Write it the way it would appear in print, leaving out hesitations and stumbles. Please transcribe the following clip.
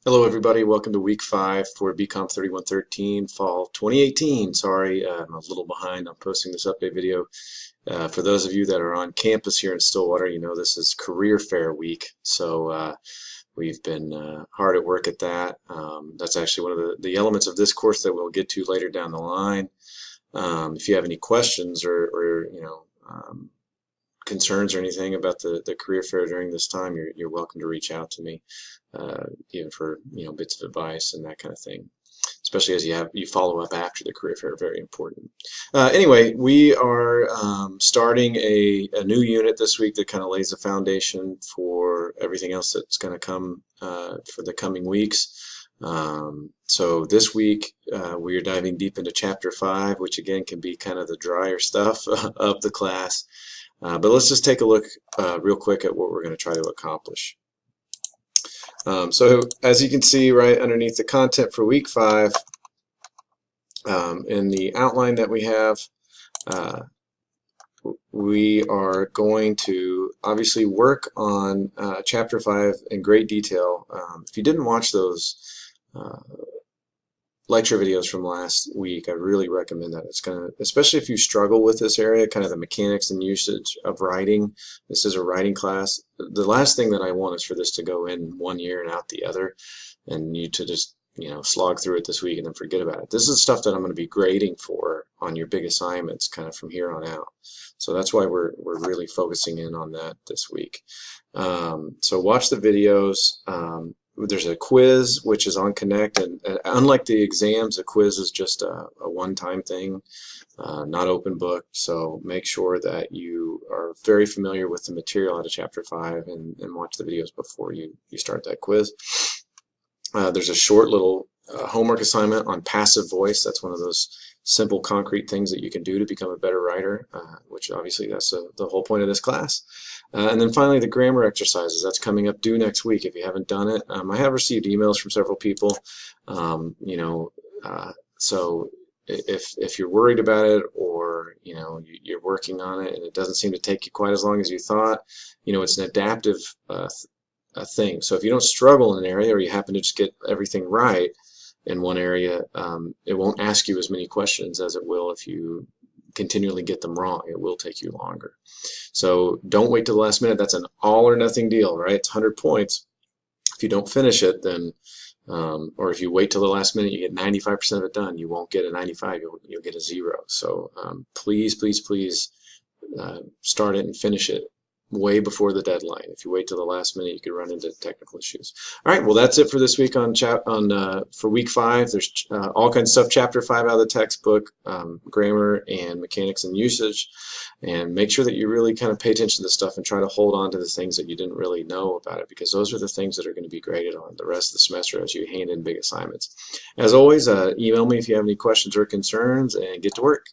Hello everybody, welcome to week 5 for BCOM 3113 fall 2018. Sorry, I'm a little behind on posting this update video. For those of you that are on campus here in Stillwater, you know this is career fair week, so we've been hard at work at that. That's actually one of the elements of this course that we'll get to later down the line. If you have any questions or concerns or anything about the career fair during this time, you're welcome to reach out to me, even for bits of advice and that kind of thing. Especially as you follow up after the career fair, very important. Anyway, we are starting a new unit this week that kind of lays the foundation for everything else that's going to come for the coming weeks. So this week we are diving deep into Chapter 5, which again can be kind of the drier stuff of the class. But let's just take a look real quick at what we're going to try to accomplish. So as you can see right underneath the content for week 5, in the outline that we have, we are going to obviously work on Chapter 5 in great detail. If you didn't watch those lecture videos from last week, I really recommend that. It's gonna, especially if you struggle with this area, kind of the mechanics and usage of writing. This is a writing class. The last thing that I want is for this to go in one year and out the other, and you to just slog through it this week and then forget about it. This is stuff that I'm going to be grading for on your big assignments kind of from here on out. So that's why we're really focusing in on that this week. So watch the videos. There's a quiz which is on Connect, and unlike the exams, a quiz is just a one-time thing, not open book. So make sure that you are very familiar with the material out of Chapter 5 and watch the videos before you start that quiz. There's a short little homework assignment on passive voice. That's one of those simple, concrete things that you can do to become a better writer, which obviously that's the whole point of this class. And then finally, the grammar exercises. That's coming up due next week if you haven't done it. I have received emails from several people, so if you're worried about it, or you're working on it and it doesn't seem to take you quite as long as you thought, it's an adaptive thing. So if you don't struggle in an area, or you happen to just get everything right in one area, it won't ask you as many questions as it will if you continually get them wrong. It will take you longer. So don't wait till the last minute. That's an all or nothing deal, right? It's 100 points. If you don't finish it, then or if you wait till the last minute, you get 95% of it done. You won't get a 95. You'll get a 0. So please, please, please start it and finish it way before the deadline. If you wait till the last minute, you could run into technical issues. All right, well, that's it for this week for week 5. There's all kinds of stuff, Chapter 5 out of the textbook, grammar and mechanics and usage. And make sure that you really kind of pay attention to this stuff and try to hold on to the things that you didn't really know about it, because those are the things that are going to be graded on the rest of the semester as you hand in big assignments. As always, email me if you have any questions or concerns, and get to work.